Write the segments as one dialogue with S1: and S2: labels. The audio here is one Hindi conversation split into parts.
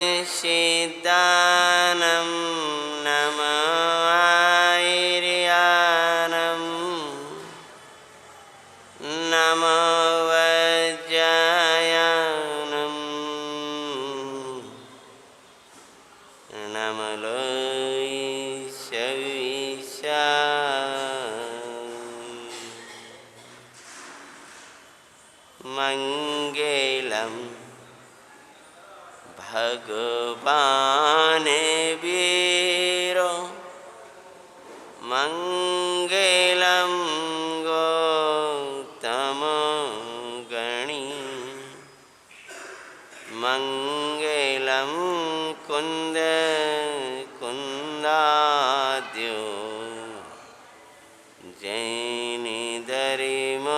S1: सिद्धानं नमः नमो वज्रायणं नमो मंगलम भगवान वीरो मंगलम गौतम गणी मंगलम कुंद कुंदाद्यो जैन दरिमस्तु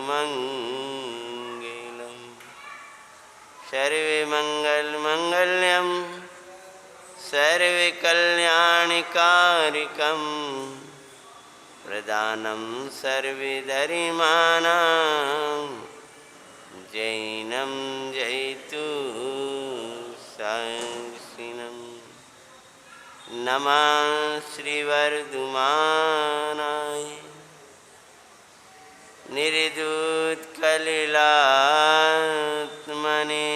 S1: मंगलम सर्वे मंगल मंगल्यम सर्वे कल्याणकारिकं प्रदानं सर्वे धर्माणां जैनं जयतु साक्षिणं नमः श्रीवर्धमानाय निर्दूतकलिलात्मने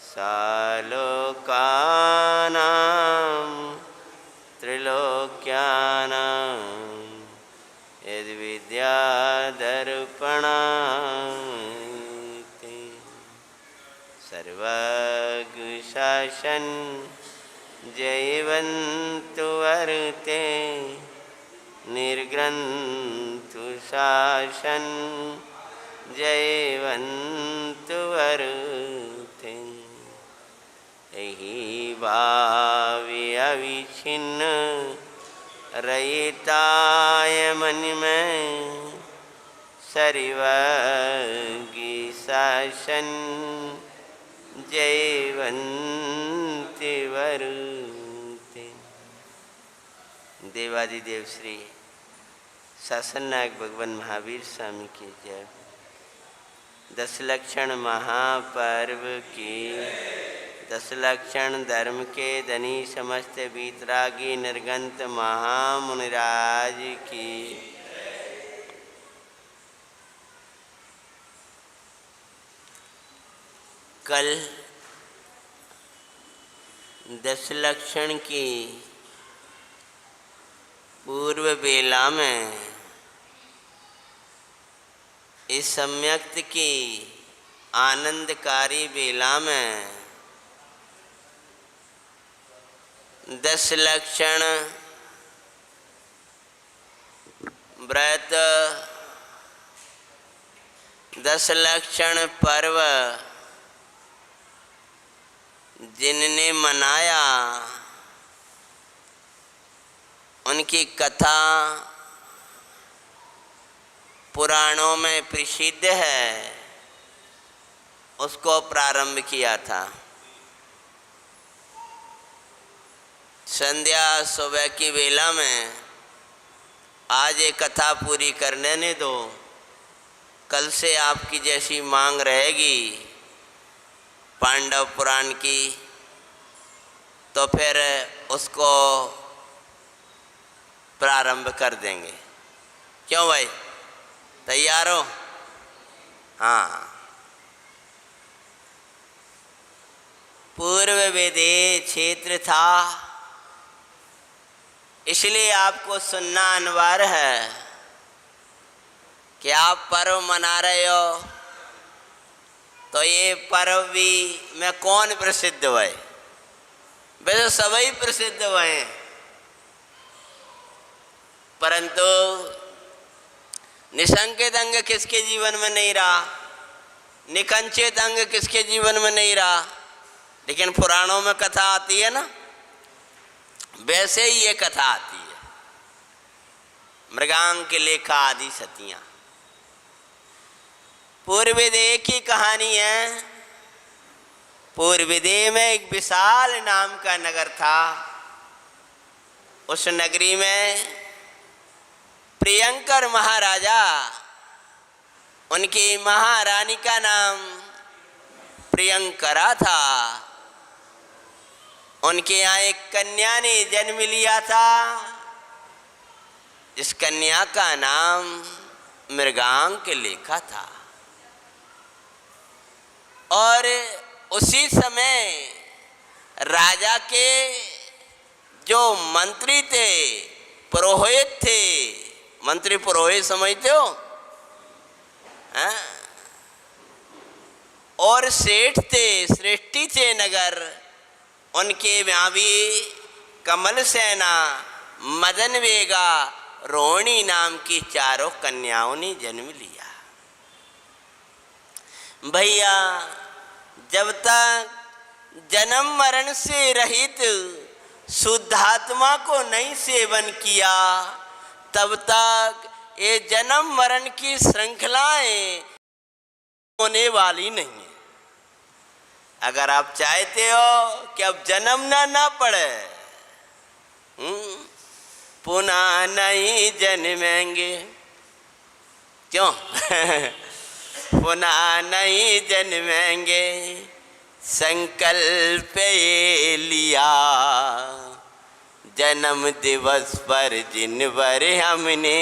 S1: सालोकानां त्रिलोक्यानां यद्विद्यादर्पणाते सर्वगुशासन जयवन्तु वर्ते निर्ग्रन्थु शासन जयवन्तु वर्ते यही भावी अविच्छिन्न रहिताय मन में सर्वज्ञ शासन जयवन्ति वर्ते। देवादिदेव श्री शासन नायक भगवान महावीर स्वामी की जय। दशलक्षण महापर्व की दशलक्षण धर्म के धनी समस्त वीतरागी निर्गंत महामुनिराज की। कल दशलक्षण की पूर्व बेला में इस सम्यक्त की आनंदकारी बेला में दशलक्षण व्रत दशलक्षण पर्व जिनने मनाया उनकी कथा पुराणों में प्रसिद्ध है, उसको प्रारंभ किया था। संध्या सुबह की वेला में आज ये कथा पूरी करने ने दो, कल से आपकी जैसी मांग रहेगी पांडव पुराण की तो फिर उसको प्रारंभ कर देंगे। क्यों भाई, तैयार हो? हाँ। पूर्व वेदे क्षेत्र था, इसलिए आपको सुनना अनिवार्य है कि आप पर्व मना रहे हो तो ये पर्व भी में कौन प्रसिद्ध हुए? वैसे सभी प्रसिद्ध हुए, परंतु निसंकेत अंग किसके जीवन में नहीं रहा, निकंचित अंग किसके जीवन में नहीं रहा। लेकिन पुराणों में कथा आती है ना, वैसे ही ये कथा आती है। मृगांक लेखा आदि सतियां पूर्वदेह की कहानी है। पूर्वदेह में एक विशाल नाम का नगर था। उस नगरी में प्रियंकर महाराजा, उनकी महारानी का नाम प्रियंकरा था, उनके यहाँ एक कन्या ने जन्म लिया था। इस कन्या का नाम मृगांक लेखा था। और उसी समय राजा के जो मंत्री थे, पुरोहित थे, मंत्री पुरोहित समझते हो, हाँ? और सेठ थे, श्रेष्ठी थे नगर, उनके यहाँ भी कमल सेना, मदन वेगा, रोहिणी नाम की चारों कन्याओं ने जन्म लिया। भैया, जब तक जन्म मरण से रहित शुद्धात्मा को नहीं सेवन किया, तब तक ये जन्म मरण की श्रृंखलाएं होने वाली नहीं है। अगर आप चाहते हो कि अब जन्म ना पड़े, पुनः नहीं जन्मेंगे, क्यों? पुनः नहीं जन्मेंगे, संकल्प ये लिया, जन्म दिवस पर जिन पर हमने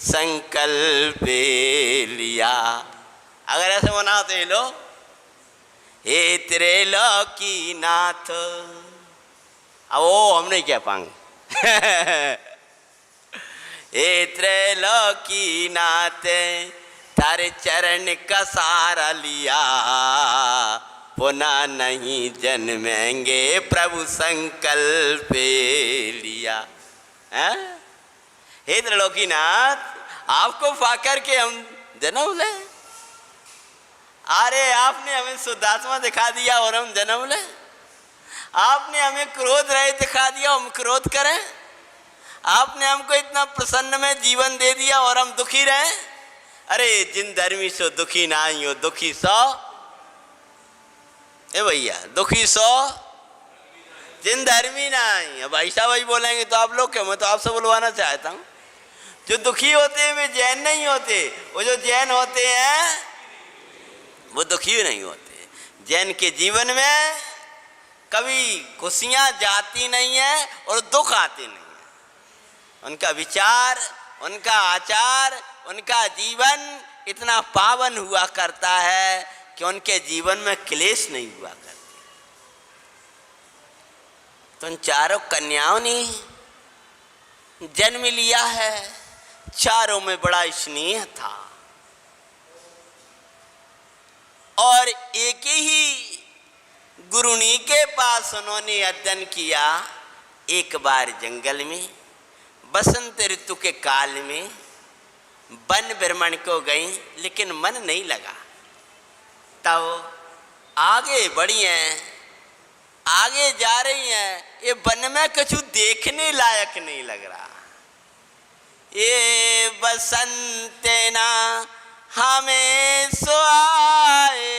S1: संकल्प लिया। अगर ऐसे मना तो लो, हे त्रिलोकी नाथ, अब वो हम नहीं कह पाएंगे। हे त्रिलोकी नाथ, तारे चरण का सहारा लिया, पुनः नहीं जन्मेंगे, प्रभु संकल्प लिया। हे त्रिलोकीनाथ, आपको पाकर के हम जन्म ले। अरे आपने हमें शुद्धात्मा दिखा दिया और हम जन्म ले। आपने हमें क्रोध रहित दिखा दिया, हम क्रोध करें। आपने हमको इतना प्रसन्न में जीवन दे दिया और हम दुखी रहें। अरे जिन धर्मी सो दुखी ना ही हो, दुखी सो, ए भैया, दुखी सो जिन धर्मी ना ही। अब ऐसा वही बोलेंगे तो आप लोग क्या, मैं तो आपसे बुलवाना चाहता हूँ, जो दुखी होते हैं वे जैन नहीं होते, वो जो जैन होते हैं वो दुखी नहीं होते। जैन के जीवन में कभी खुशियाँ जाती नहीं है और दुख आते नहीं है। उनका विचार, उनका आचार, उनका जीवन इतना पावन हुआ करता है कि उनके जीवन में क्लेश नहीं हुआ करते। तो उन चारों कन्याओं ने जन्म लिया है। चारों में बड़ा स्नेह था और एक ही गुरुनी के पास उन्होंने अध्ययन किया। एक बार जंगल में बसंत ऋतु के काल में वन भ्रमण को गई, लेकिन मन नहीं लगा। तब आगे बढ़ी हैं, आगे जा रही हैं, ये वन में कुछ देखने लायक नहीं लग रहा। ये बसंत ना हमें सुहाए,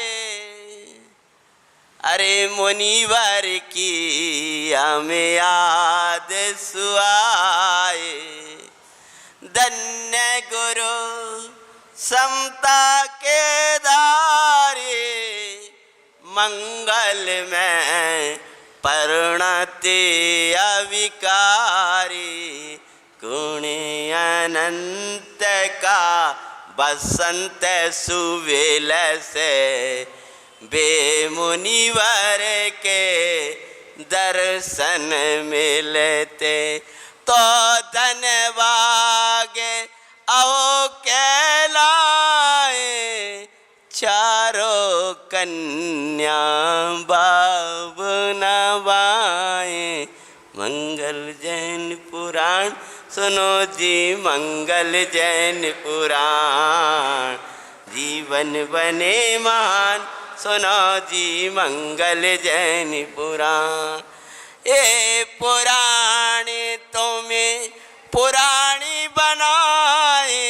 S1: अरे मुनिवर की हमें याद सुहाए। धन्य गुरु समता के दारे, मंगल में परिणति अविकारी। गुण अनंत का बसंत सुवेल से, बेमुनिवर के दर्शन मिलते। तो धनभाग आओ कहलाए, चारों कन्या बाब नवाए। मंगल जैन पुराण सुनो जी, मंगल जैन पुराण। जीवन बने महान सुनो जी, मंगल जैन पुराण। ये पुराण तुम्हें पुराणी बनाए,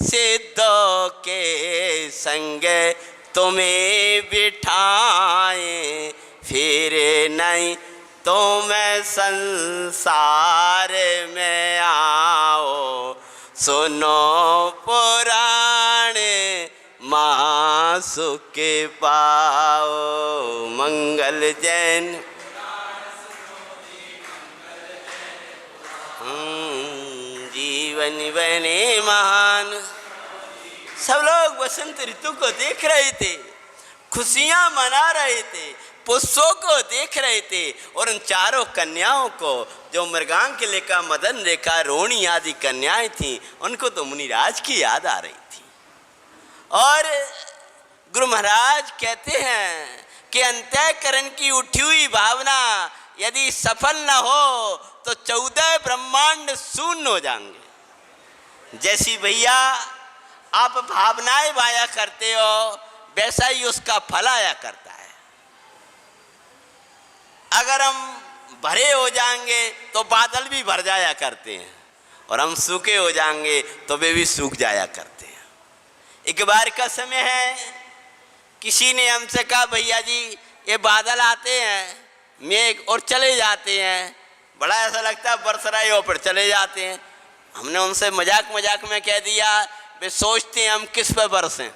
S1: सिद्धों के संग तुम्हें बिठाए। फिर नहीं तुम संसार में आओ, सुनो पुराण माँ सुख पाओ मंगल जैन। जीवन बने महान। सब लोग बसंत ऋतु को देख रहे थे, खुशियां मना रहे थे, पुष्पों को देख रहे थे, और उन चारों कन्याओं को जो मृगांक लेखा, मदन रेखा, रोहिणी आदि कन्याएं थीं, उनको तो मुनिराज की याद आ रही थी। और गुरु महाराज कहते हैं कि अंतःकरण की उठी हुई भावना यदि सफल न हो तो 14 ब्रह्मांड शून्य हो जाएंगे। जैसी भैया आप भावनाएं वाया करते हो, वैसा ही उसका फल आया करता है। अगर हम भरे हो जाएंगे तो बादल भी भर जाया करते हैं, और हम सूखे हो जाएंगे तो वे भी सूख जाया करते हैं। एक बार का समय है, किसी ने हमसे कहा भैया जी ये बादल आते हैं मेघ और चले जाते हैं, बड़ा ऐसा लगता है बरस रहा है और फिर चले जाते हैं। हमने उनसे मजाक मजाक में कह दिया वे सोचते हैं हम किस पे बरसें।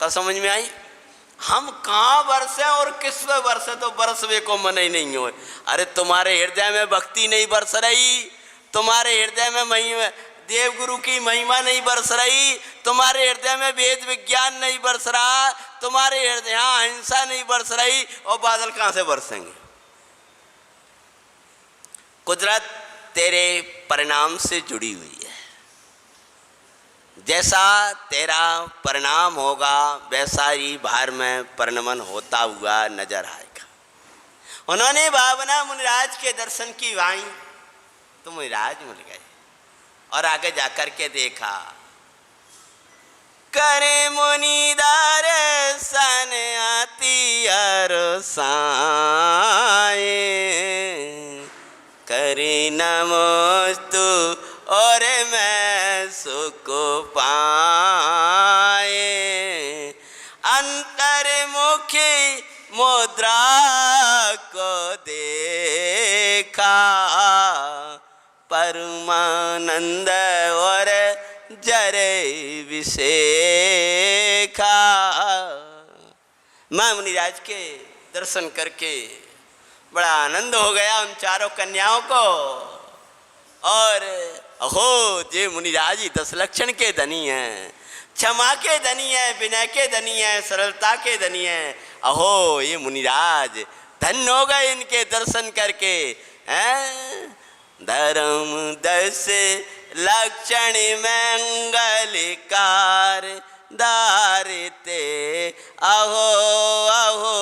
S1: तो समझ में आई, हम कहाँ बरसे और किस पे बरसे, तो बरसवे को मन ही नहीं हो। अरे तुम्हारे हृदय में भक्ति नहीं बरस रही, तुम्हारे हृदय में महिमा देव गुरु की महिमा नहीं बरस रही, तुम्हारे हृदय में वेद विज्ञान नहीं बरस रहा, तुम्हारे हृदय अहिंसा नहीं बरस रही, और बादल कहाँ से बरसेंगे। कुदरत तेरे परिणाम से जुड़ी हुई है, जैसा तेरा परिणाम होगा वैसा ही बाहर में परिणमन होता हुआ नजर आएगा। उन्होंने भावना मुनिराज के दर्शन की वाई तो मुनिराज मिल गए, और आगे जाकर के देखा करे मुनिदार सन आती अरसाए, करे नमोस्तु और मैं सुख पाए, अंतर्मुखी मुद्रा को देखा, परमानंद और जरे विशेखा। मां मुनिराज के दर्शन करके बड़ा आनंद हो गया उन चारों कन्याओं को। और अहो जे मुनिराज ही 10 लक्षण के धनी हैं, क्षमा के धनी हैं, विनय के धनी हैं, सरलता के धनी हैं। अहो ये मुनिराज धन्य हो गए इनके दर्शन करके। हैं धर्म 10 लक्षण मंगलकार दारते, अहो अहो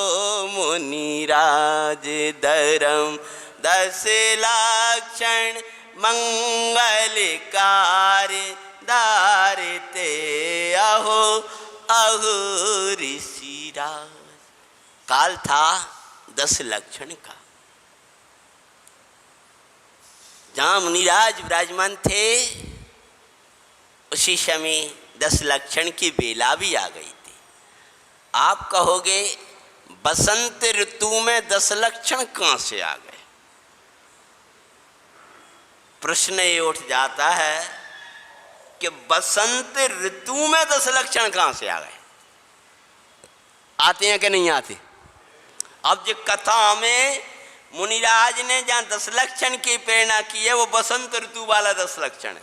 S1: मुनिराज धर्म 10 लक्षण मंगलकार दारते, अहो अहो ऋषिराज। काल था 10 लक्षण का, जहाँ मुनिराज विराजमान थे उसी समय 10 लक्षण की बेला भी आ गई थी। आप कहोगे बसंत ऋतु में 10 लक्षण कहाँ से आ गए? प्रश्न ये उठ जाता है कि बसंत ऋतु में 10 लक्षण कहाँ से आ गए? आते हैं कि नहीं आते? अब जो कथा में मुनिराज ने जहाँ 10 लक्षण की प्रेरणा की है वो बसंत ऋतु वाला 10 लक्षण है।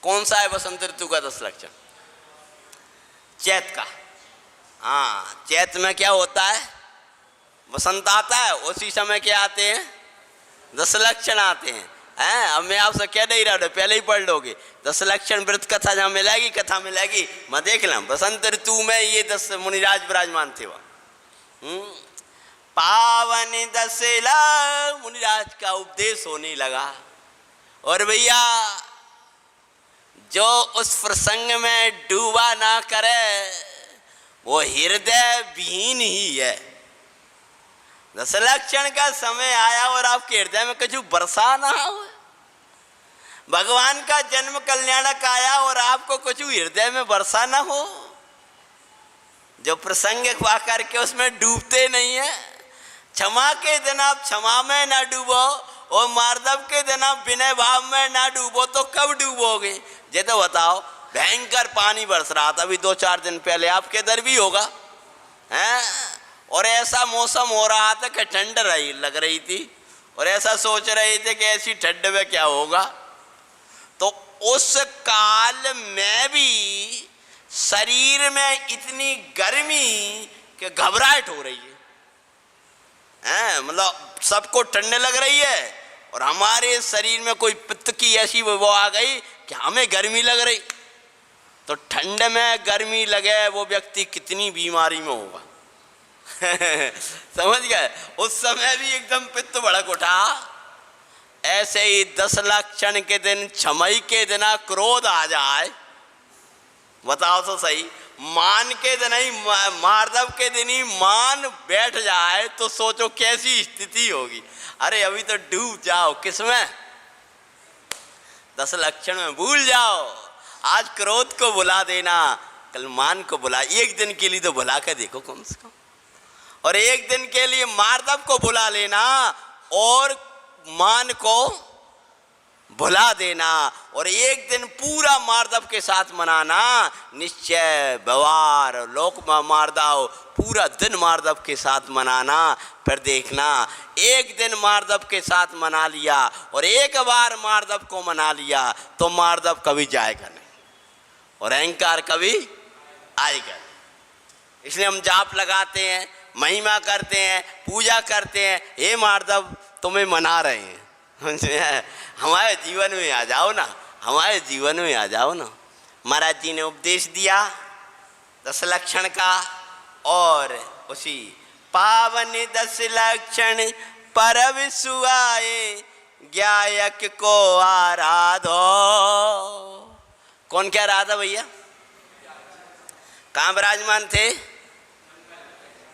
S1: कौन सा है बसंत ऋतु का 10 लक्षण? चैत का। हाँ, चैत में क्या होता है? बसंत आता है, उसी समय क्या आते हैं? 10 लक्षण आते हैं। अब मैं आपसे कह नहीं रहा, पहले ही पढ़ लोगे। 10 लक्षण व्रत कथा जहाँ मिलेगी, कथा मिलेगी, मैं देख ला। बसंत ऋतु में ये 10 मुनिराज विराजमान थे। वह पावन 10 मुनिराज का उपदेश होने लगा। और भैया जो उस प्रसंग में डूबा ना करे वो हृदय विहीन ही है। 10 लक्षण का समय आया और आपके हृदय में कुछ बरसा ना हो। भगवान का जन्म कल्याणक आया और आपको कुछ हृदय में बरसा ना हो। जो प्रसंग पा करके उसमें डूबते नहीं है। क्षमा के दिन आप क्षमा में ना डूबो और मार्दव के दिन आप विनय भाव में ना डूबो तो कब डूबोगे? ये तो बताओ। भयंकर पानी बरस रहा था अभी 2-4 दिन पहले, आपके इधर भी होगा हैं। और ऐसा मौसम हो रहा था कि ठंड रही लग रही थी, और ऐसा सोच रहे थे कि ऐसी ठंड में क्या होगा। तो उस काल में भी शरीर में इतनी गर्मी कि घबराहट हो रही है, मतलब सबको ठंड लग रही है, और हमारे शरीर में कोई पित्त की ऐसी वो आ गई कि हमें गर्मी लग रही। तो ठंड में गर्मी लगे वो व्यक्ति कितनी बीमारी में होगा समझ गए। उस समय भी एकदम पित्त भड़क उठा। ऐसे ही 10 लक्षण के दिन, छमई के दिन क्रोध आ जाए, बताओ तो सही। मान के दिन ही, मार्दव के दिन ही मान बैठ जाए तो सोचो कैसी स्थिति होगी। अरे अभी तो डूब जाओ किसमें, 10 लक्षण में भूल जाओ। आज क्रोध को बुला देना, कल मान को बुला, एक दिन के लिए तो बुला के देखो कम से कम। और एक दिन के लिए मार्दव को बुला लेना और मान को भुला देना, और एक दिन पूरा मार्दव के साथ मनाना। निश्चय व्यवहार लोक मार्दव, पूरा दिन मार्दव के साथ मनाना। फिर देखना एक दिन मार्दव के साथ मना लिया और एक बार मार्दव को मना लिया तो मार्दव कभी जाएगा नहीं और अहंकार कभी आएगा नहीं। इसलिए हम जाप लगाते हैं, महिमा करते हैं, पूजा करते हैं। हे मार्दव तुम्हें मना रहे हैं, हमारे जीवन में आ जाओ ना, हमारे जीवन में आ जाओ ना। महाराज जी ने उपदेश दिया 10 लक्षण का, और उसी पावन 10 लक्षण परव सुआए, ज्ञायक को आराधो। कौन क्या रहा था भैया? कहाँ विराजमान थे?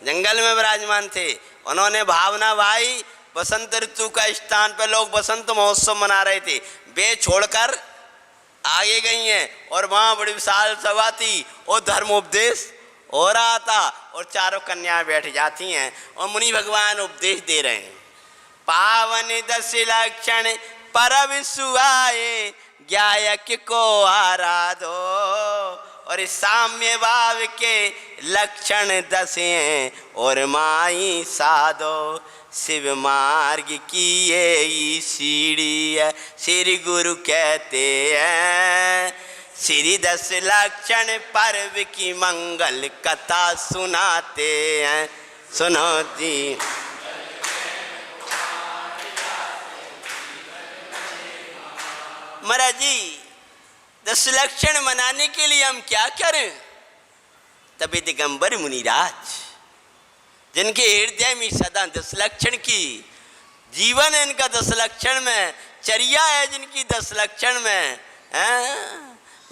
S1: जंगल में विराजमान थे। उन्होंने भावना भाई, बसंत ऋतु का स्थान पर लोग बसंत महोत्सव मना रहे थे, वे छोड़कर आगे गई हैं और वहाँ बड़ी विशाल सभा थी और धर्मोपदेश हो रहा था और चारों कन्याएं बैठ जाती हैं और मुनि भगवान उपदेश दे रहे हैं। पावन 10 लक्षण परव सुआए, ज्ञायक को आराधो। और साम्य भाव के लक्षण 10 हैं और माई साधो। शिव मार्ग की ये सीढ़ी है, श्री गुरु कहते हैं। श्री 10 लक्षण पर्व की मंगल कथा सुनाते हैं। सुनो जी। महाराज जी 10 लक्षण मनाने के लिए हम क्या करें? तभी दिगंबर मुनिराज जिनके हृदय में सदा 10 लक्षण की जीवन है, इनका 10 लक्षण में चर्या है, जिनकी 10 लक्षण में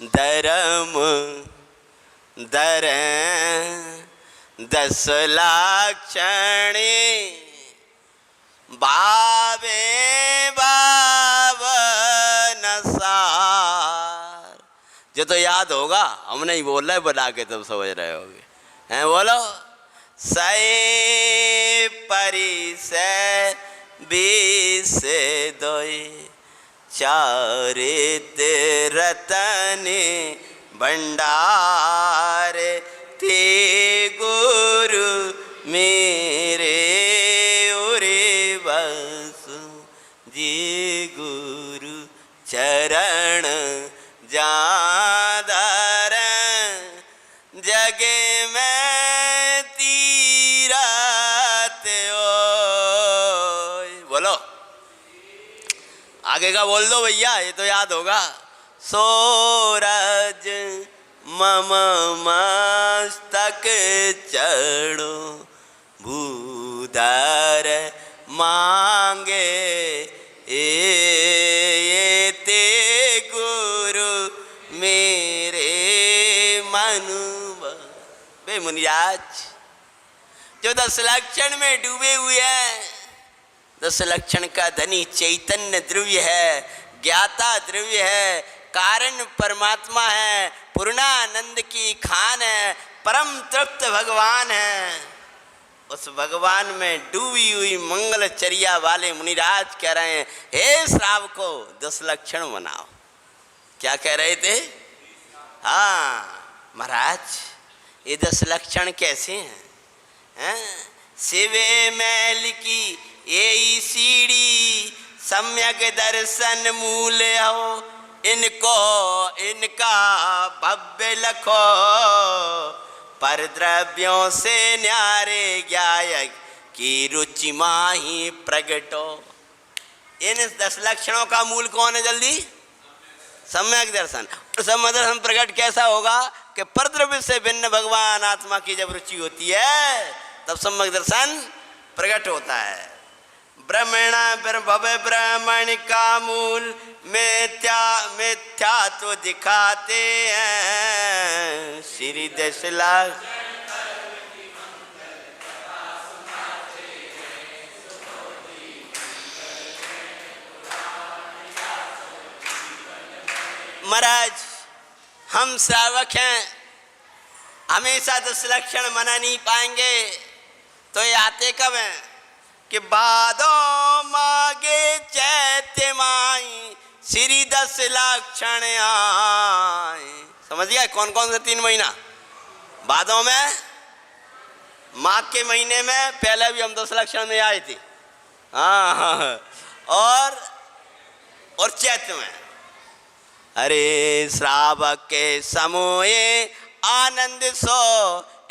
S1: धर्म दर 10 लक्षण बावे बावन सार। जो तो याद होगा, हम नहीं बोल रहे, बना के तुम समझ रहे होगे। हैं बोलो। सै परिसै 20 दोई, चारित रतन भंडार। ते गुरु मेरे उरे बसु, जी गुरु चरण जादर। जगे में तीरथ ओय। बोलो आगे का बोल दो भैया, ये तो याद होगा। सूरज मम मस्तक चढ़ो, भूधर मांगे ए ते गुरु मेरे मनु। बे मुनिराज जो 10 लक्षण में डूबे हुए हैं, 10 लक्षण का धनी चैतन्य द्रव्य है, ज्ञाता द्रव्य है, कारण परमात्मा है, पूर्णानंद की खान है, परम तृप्त भगवान है। उस भगवान में डूबी हुई मंगलचर्या वाले मुनिराज कह रहे हैं, हे श्रावको 10 लक्षण मनाओ। क्या कह रहे थे? हाँ महाराज, ये 10 लक्षण कैसे हैं? शिवे मैल की यही सीढ़ी, सम्यक दर्शन मूल हो इनको, इनका भव्य लखो, पर द्रव्यों से न्यारे गायक की रुचि माही प्रगटो। इन 10 लक्षणों का मूल कौन है? जल्दी, सम्यक दर्शन। और सम्यक दर्शन प्रकट कैसा होगा कि परद्रव्य से भिन्न भगवान आत्मा की जब रुचि होती है तब सम्यक दर्शन प्रकट होता है। भव ब्राह्मण का मूल मिथ्या तो दिखाते हैं, श्री 10 लाख महाराज, हम श्रावक हैं, हमेशा 10 लक्षण मना नहीं पाएंगे, तो ये आते कब हैं कि बादों मागे चैत्य माई, श्री 10 लक्षण आए। समझ गया? कौन कौन से 3 महीना? बादों में, माघ के महीने में पहले भी हम 10 लक्षण में आए थे, हाँ, और चैत्र में। अरे श्रावक के समूह आनंद सो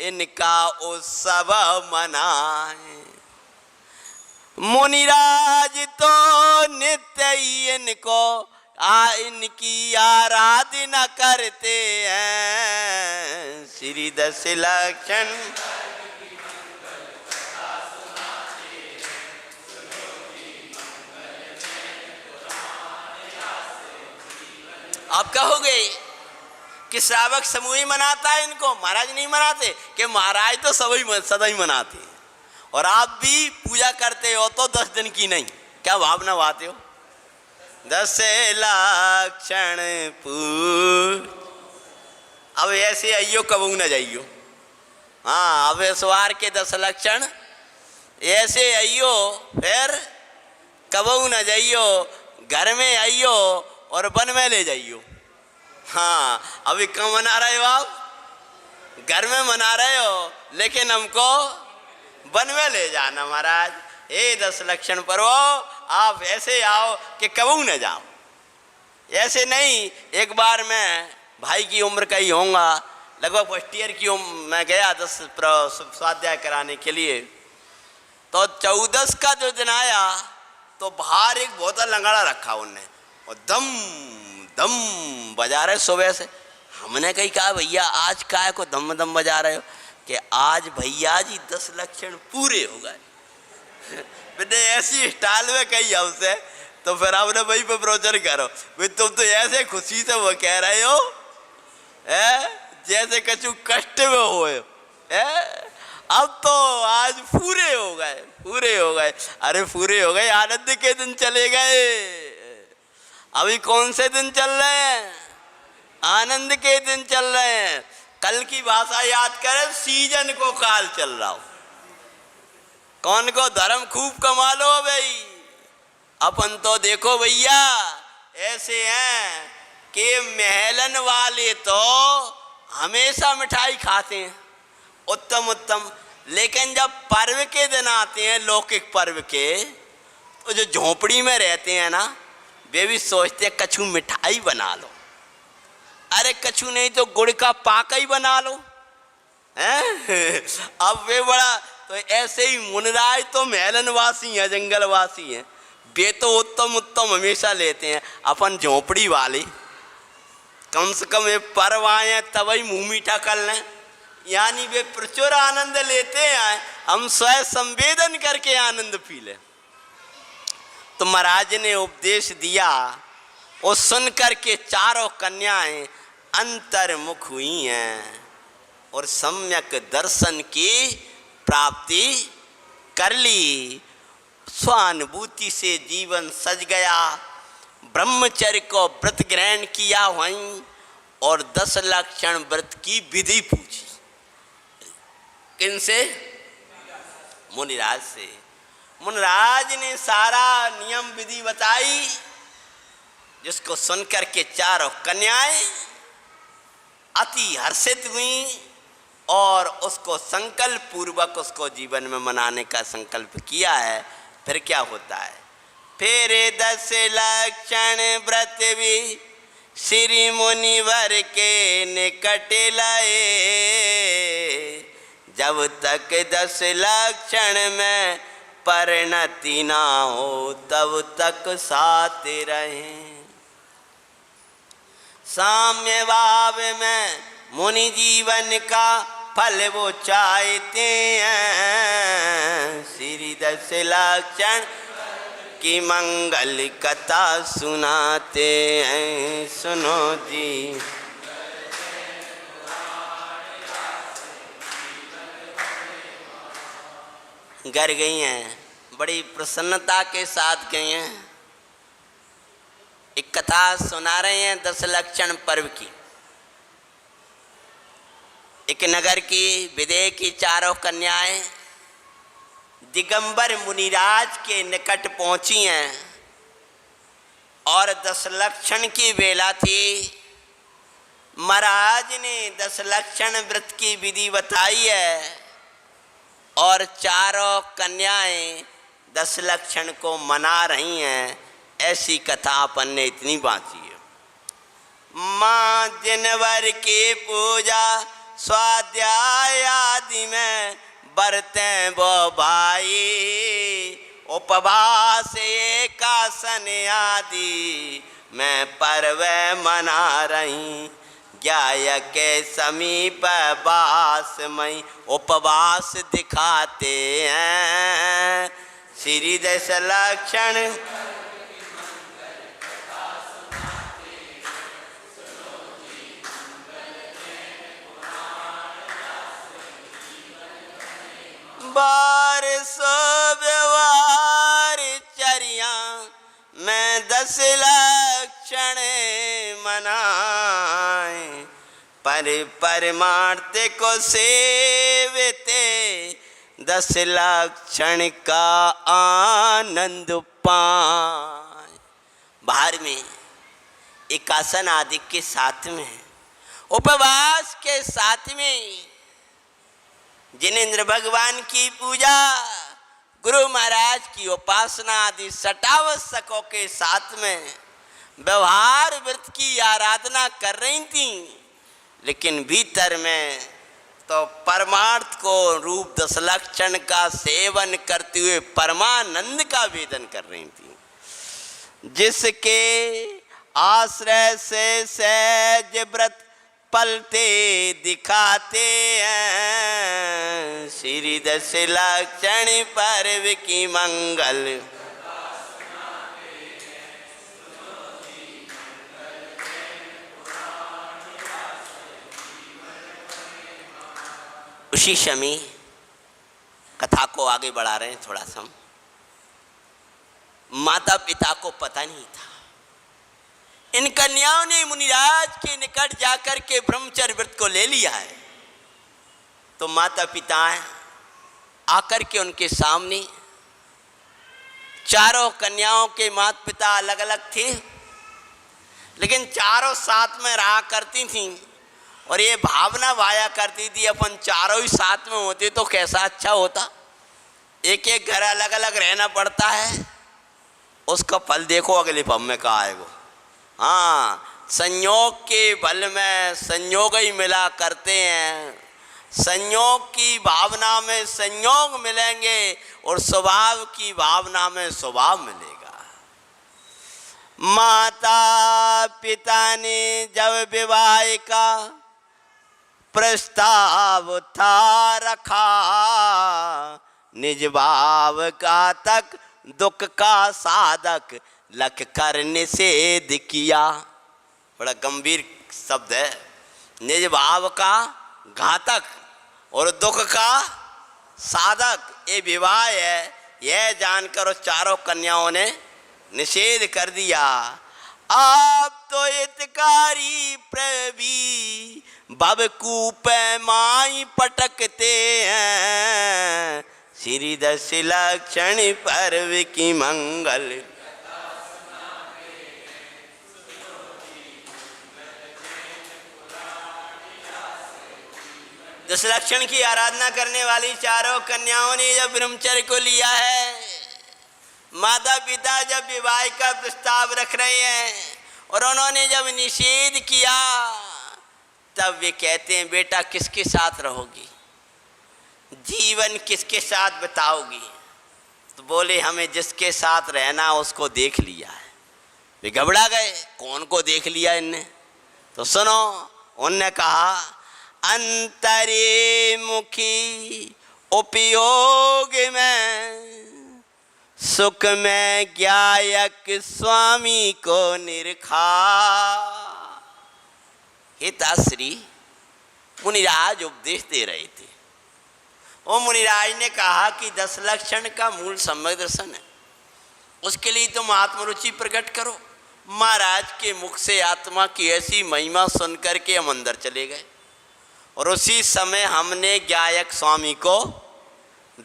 S1: इनका उत्सव मनाए, मुनिराज तो नित्य ही इनको इनकी आराधना करते हैं, श्री 10 लक्षण। आप कहोगे कि श्रावक समूह ही मनाता है इनको, महाराज नहीं मनाते? कि महाराज तो सदा ही मनाते हैं, और आप भी पूजा करते हो तो 10 दिन की नहीं, क्या भावना बाते हो? 10 लक्षण अब ऐसे आइयो कबू न जाइयो। हाँ, अब इस के 10 लक्षण ऐसे आइयो, फिर कबू न जाइयो, घर में आइयो और वन में ले जाइयो। हाँ, अभी कम मना रहे हो आप? घर में मना रहे हो, लेकिन हमको वन में ले जाना महाराज। ये 10 लक्षण पर हो, आप ऐसे आओ कि कबू न जाओ, ऐसे नहीं। एक बार मैं भाई की उम्र का ही होऊंगा, लगभग फर्स्ट ईयर की उम्र में गया 10 स्वाध्याय कराने के लिए, तो 14 का जो दिन आया तो बाहर एक बोतल लंगाड़ा रखा उनने, और दम दम बजा रहे सुबह से। हमने कहा भैया आज काय को दम दम बजा रहे हो? कि आज भैया जी 10 लक्षण पूरे हो गए। मैंने ऐसी स्टाइल में कही हमसे, तो फिर आपने वही पे प्रवचन करो भाई, तुम तो ऐसे खुशी से वो कह रहे हो जैसे कछु कष्ट में हो। अब तो आज पूरे हो गए, पूरे हो गए। अरे पूरे हो गए, आनंद के दिन चले गए। अभी कौन से दिन चल रहे हैं? आनंद के दिन चल रहे हैं। कल की भाषा याद करें, सीजन को काल चल रहा हो। कौन को धर्म खूब कमा लो भाई, अपन तो देखो भैया ऐसे हैं कि महलन वाले तो हमेशा मिठाई खाते हैं, उत्तम उत्तम, लेकिन जब पर्व के दिन आते हैं, लौकिक पर्व के, तो जो झोपड़ी में रहते हैं ना, वे भी सोचते हैं कछु मिठाई बना लो। अरे कछु नहीं तो गुड़ का पाका ही बना लो, हैं? अब वे बड़ा, तो ऐसे ही मुनराज तो महलनवासी हैं, जंगलवासी हैं, वे तो उत्तम उत्तम हमेशा लेते हैं। अपन झोपड़ी वाले कम से कम ये पर्व आए तब ही मुँह मीठा कर लें, यानी वे प्रचुर आनंद लेते हैं, हम स्वयं संवेदन करके आनंद पी लें। तो महाराज ने उपदेश दिया, वो सुन करके चारों कन्याएं अंतर्मुख हुई हैं और सम्यक दर्शन की प्राप्ति कर ली। स्वानुभूति से जीवन सज गया, ब्रह्मचर्य को व्रत ग्रहण किया वहीं, और 10 लक्षण व्रत की विधि पूछी। किनसे? मुनिराज से। मुनिराज ने सारा नियम विधि बताई, जिसको सुनकर के चारों कन्याएं अति हर्षित हुई और उसको संकल्प पूर्वक उसको जीवन में मनाने का संकल्प किया है। फिर क्या होता है? फिर 10 लक्षण व्रत भी श्री मुनिवर के निकट लाए, जब तक 10 लक्षण में परिणति ना हो तब तक साथ रहे। साम्य भाव में मुनि जीवन का फल वो चाहते हैं, श्री 10 लक्षण की मंगल कथा सुनाते हैं। सुनो जी, घर गई हैं, बड़ी प्रसन्नता के साथ गई हैं। एक कथा सुना रहे हैं 10 लक्षण पर्व की। एक नगर की विदेह की 4 कन्याएं दिगंबर मुनिराज के निकट पहुंची हैं और 10 लक्षण की बेला थी। महाराज ने 10 लक्षण व्रत की विधि बताई है और 4 कन्याएं 10 लक्षण को मना रही हैं। ऐसी कथा अपन ने इतनी बांची है। माँ जनवर की पूजा स्वाध्याय आदि में बरतें वो भाई, उपवास एकासन आदि मैं पर्व मना रही। ज्ञाय के समीप बास मई उपवास दिखाते हैं, श्री 10 लक्षण बार सो व्यवहार चरिया मैं 10 लक्षण मनाए, पर परमार्थ को सेवते 10 लक्षण का आनंद पाए। बाहर में एकासन आदि के साथ में उपवास के साथ में जिनेंद्र भगवान की पूजा, गुरु महाराज की उपासना आदि सटावश्यकों के साथ में व्यवहार व्रत की आराधना कर रही थी, लेकिन भीतर में तो परमार्थ को रूप 10 लक्षण का सेवन करते हुए परमानंद का वेदन कर रही थी। जिसके आश्रय से सहज व्रत पलते दिखाते हैं, श्री 10 लक्षण पर्व की मंगल उसी समय कथा को आगे बढ़ा रहे हैं थोड़ा सा। माता पिता को पता नहीं था। इन कन्याओं ने मुनिराज के निकट जाकर के ब्रह्मचर्य व्रत को ले लिया है। तो माता पिता आकर के उनके सामने, 4 कन्याओं के माता पिता अलग अलग थे, लेकिन 4 साथ में रहा करती थीं और ये भावना वाया करती थी अपन 4 ही साथ में होते तो कैसा अच्छा होता। एक एक घर अलग अलग रहना पड़ता है, उसका फल देखो अगले पल में कहाँ आएगा। हाँ, संयोग के बल में संयोग ही मिला करते हैं। संयोग की भावना में संयोग मिलेंगे और स्वभाव की भावना में स्वभाव मिलेगा। माता पिता ने जब विवाह का प्रस्ताव था रखा, निज भाव का तक दुख का साधक लख कर निषेध किया। बड़ा गंभीर शब्द है। निज भाव का घातक और दुख का साधक, ये विवाह है, यह जानकर उस 4 कन्याओं ने निषेध कर दिया। आप तो हितकारी प्रवी भवकूप माई पटकते हैं, श्री 10 लक्षण पर्व की मंगल दस लक्षण की आराधना करने वाली चारों कन्याओं ने जब ब्रह्मचर्य को लिया है, माता पिता जब विवाह का प्रस्ताव रख रहे हैं और उन्होंने जब निषेध किया, तब वे कहते हैं बेटा किसके साथ रहोगी, जीवन किसके साथ बिताओगी? तो बोले हमें जिसके साथ रहना उसको देख लिया है। वे घबरा गए, कौन को देख लिया इनने? तो सुनो, उनने कहा अंतरे मुखी उपयोग में सुख में ज्ञायक स्वामी को निरखा। हिताश्री मुनिराज उपदेश दे रहे थे। वो मुनिराज ने कहा कि 10 लक्षण का मूल सम्यक दर्शन है, उसके लिए तुम आत्मरुचि प्रकट करो। महाराज के मुख से आत्मा की ऐसी महिमा सुन करके हम अंदर चले गए और उसी समय हमने ज्ञायक स्वामी को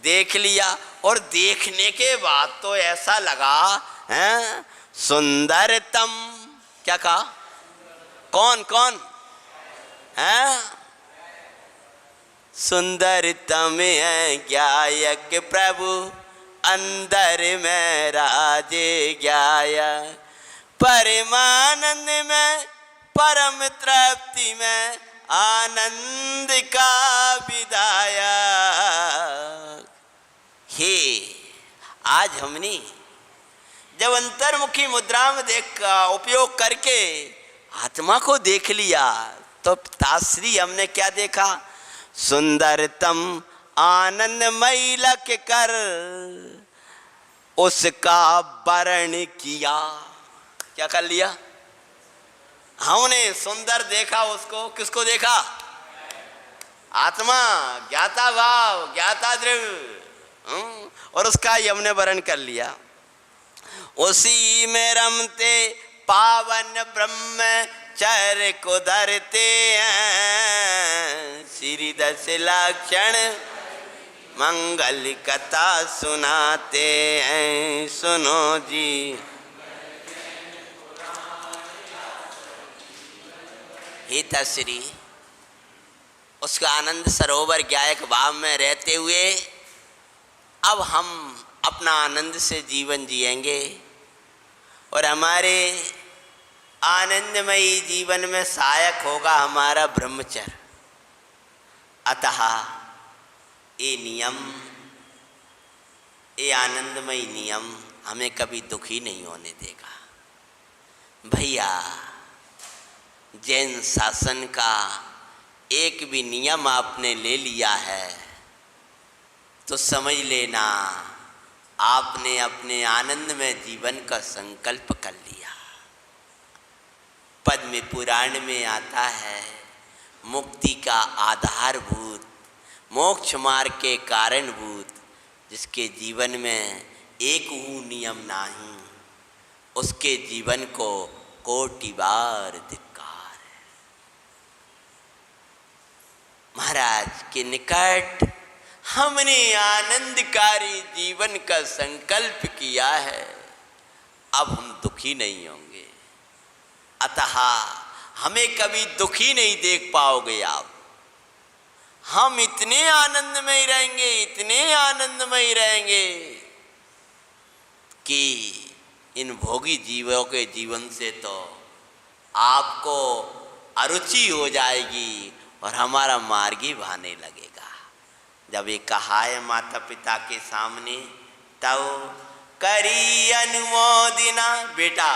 S1: देख लिया। और देखने के बाद तो ऐसा लगा है सुंदरतम। क्या कहा? कौन कौन है? सुंदरतम है ज्ञायक प्रभु, अंदर में राजे ज्ञायक, परमानंद में परम तृप्ति में आनंद का विदायक। हे, आज हमने जब अंतर्मुखी मुद्रा में उपयोग करके आत्मा को देख लिया, तो पिताश्री हमने क्या देखा? सुंदरतम आनंदमयी लख कर उसका वर्ण किया। क्या कर लिया? हमने सुंदर देखा उसको। किसको देखा? आत्मा, ज्ञाता भाव, ज्ञाता द्रव्य, और उसका ही हमने वर्ण कर लिया। उसी में रमते पावन ब्रह्मचर्य को धरते हैं, श्री 10 लक्षण मंगल कथा सुनाते हैं। सुनो जी, हितश्री उसका आनंद सरोवर ज्ञायक भाव में रहते हुए अब हम अपना आनंद से जीवन जिएंगे और हमारे आनंदमयी जीवन में सहायक होगा हमारा ब्रह्मचर्य। अतः ये नियम, ये आनंदमयी नियम हमें कभी दुखी नहीं होने देगा। भैया, जैन शासन का एक भी नियम आपने ले लिया है तो समझ लेना आपने अपने आनंद में जीवन का संकल्प कर लिया। पद्म पुराण में आता है, मुक्ति का आधारभूत, मोक्ष मार्ग के कारणभूत जिसके जीवन में एक नियम नहीं, उसके जीवन को कोटि बार धिक्कार है। महाराज के निकट हमने आनंदकारी जीवन का संकल्प किया है, अब हम दुखी नहीं होंगे। अतः हमें कभी दुखी नहीं देख पाओगे आप। हम इतने आनंद में ही रहेंगे, इतने आनंद में ही रहेंगे कि इन भोगी जीवों के जीवन से तो आपको अरुचि हो जाएगी और हमारा मार्ग ही भाने लगेगा। जब ये कहा है माता पिता के सामने, तब करी अनुमोदना। बेटा,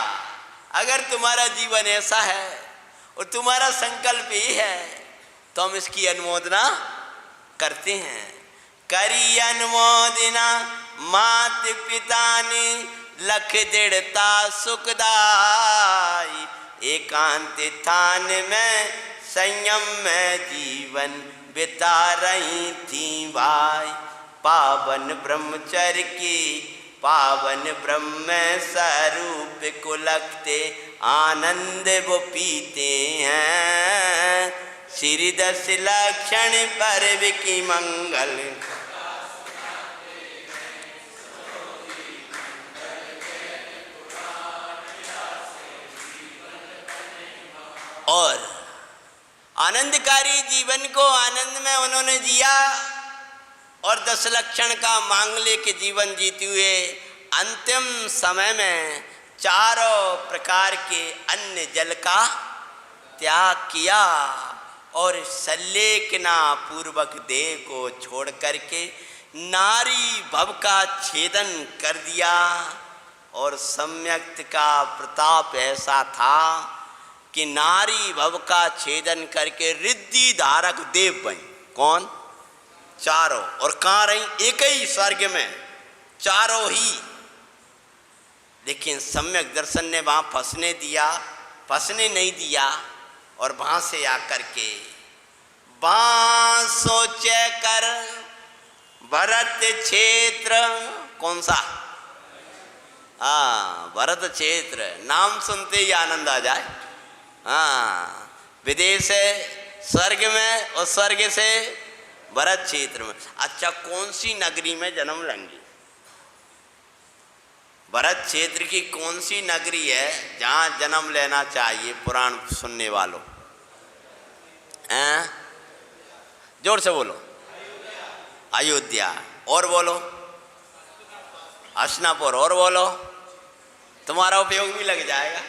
S1: अगर तुम्हारा जीवन ऐसा है और तुम्हारा संकल्प ये है तो हम इसकी अनुमोदना करते हैं। करी अनुमोदना मात पिता ने लख दृढ़ता सुखदाई, एकांत स्थान में संयम में जीवन बिता रही थी भाई। पावन ब्रह्मचर्य की पावन ब्रह्म स्वरूप को लगते आनंद वो पीते हैं, श्री 10 लक्षण पर्व की मंगल। और आनंदकारी जीवन को आनंद में उन्होंने जिया और 10 लक्षण का मांगलिक जीवन जीते हुए अंतिम समय में चारों प्रकार के अन्न जल का त्याग किया और संलेखना पूर्वक देह को छोड़ करके नारी भव का छेदन कर दिया। और सम्यक्त का प्रताप ऐसा था कि नारी भव का छेदन करके रिद्धि धारक देव बन। कौन? चारों। और कहाँ रही? एक ही स्वर्ग में चारों ही। लेकिन सम्यक दर्शन ने वहाँ फंसने नहीं दिया और वहाँ से आकर के वहाँ सोचे कर भरत क्षेत्र। कौन सा? हाँ, भरत क्षेत्र। नाम सुनते ही आनंद आ जाए। हाँ, विदेश से स्वर्ग में और स्वर्ग से भरत क्षेत्र में। अच्छा, कौन सी नगरी में जन्म लेंगे? भरत क्षेत्र की कौन सी नगरी है जहाँ जन्म लेना चाहिए पुराण सुनने वालों? हैं? जोर से बोलो। अयोध्या। और बोलो हसनापुर। और बोलो, तुम्हारा उपयोग भी लग जाएगा।